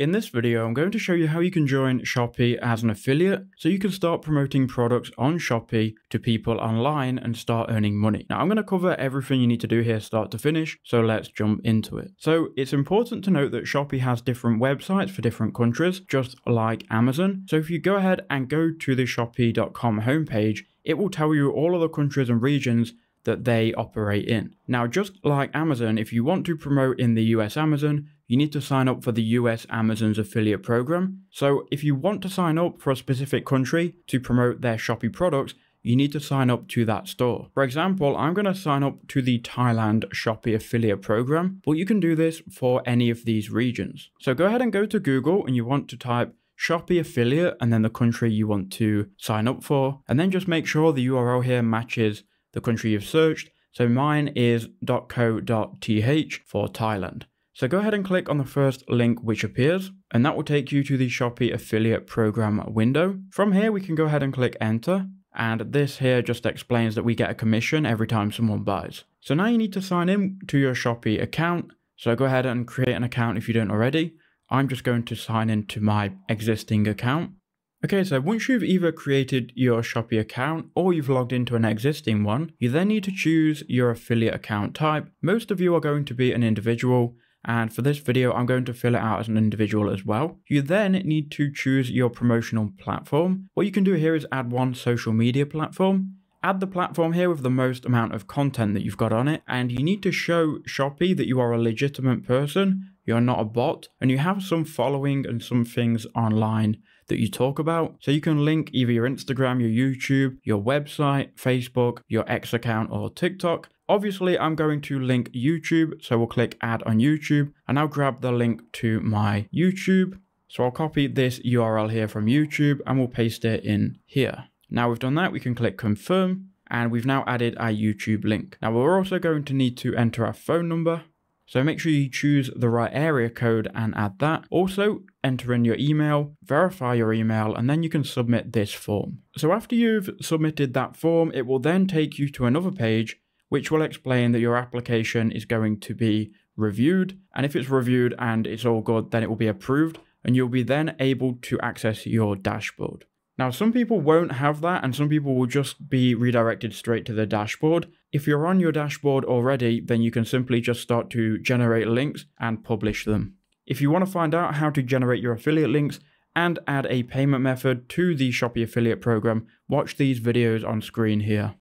In this video, I'm going to show you how you can join Shopee as an affiliate so you can start promoting products on Shopee to people online and start earning money. Now, I'm going to cover everything you need to do here start to finish, so let's jump into it. So it's important to note that Shopee has different websites for different countries, just like Amazon. So if you go ahead and go to the Shopee.com homepage, it will tell you all of the countries and regions that they operate in. Now, just like Amazon, if you want to promote in the US Amazon, you need to sign up for the US Amazon's affiliate program. So if you want to sign up for a specific country to promote their Shopee products, you need to sign up to that store. For example, I'm going to sign up to the Thailand Shopee affiliate program, but you can do this for any of these regions. So go ahead and go to Google and you want to type Shopee affiliate and then the country you want to sign up for, and then just make sure the URL here matches the country you've searched. So mine is .co.th for Thailand. So go ahead and click on the first link which appears, and that will take you to the Shopee affiliate program window. From here, we can go ahead and click enter. And this here just explains that we get a commission every time someone buys. So now you need to sign in to your Shopee account. So go ahead and create an account if you don't already. I'm just going to sign into my existing account. Okay, so once you've either created your Shopee account or you've logged into an existing one, you then need to choose your affiliate account type. Most of you are going to be an individual, and for this video, I'm going to fill it out as an individual as well. You then need to choose your promotional platform. What you can do here is add one social media platform. Add the platform here with the most amount of content that you've got on it, and you need to show Shopee that you are a legitimate person, you're not a bot, and you have some following and some things online that you talk about. So you can link either your Instagram, your YouTube, your website, Facebook, your X account, or TikTok. Obviously, I'm going to link YouTube, so we'll click add on YouTube, and I'll grab the link to my YouTube. So I'll copy this URL here from YouTube, and we'll paste it in here. Now we've done that, we can click confirm, and we've now added our YouTube link. Now we're also going to need to enter our phone number. So make sure you choose the right area code and add that. Also, enter in your email, verify your email, and then you can submit this form. So after you've submitted that form, it will then take you to another page, which will explain that your application is going to be reviewed. And if it's reviewed and it's all good, then it will be approved, and you'll be then able to access your dashboard. Now, some people won't have that, and some people will just be redirected straight to the dashboard. If you're on your dashboard already, then you can simply just start to generate links and publish them. If you want to find out how to generate your affiliate links and add a payment method to the Shopee affiliate program, watch these videos on screen here.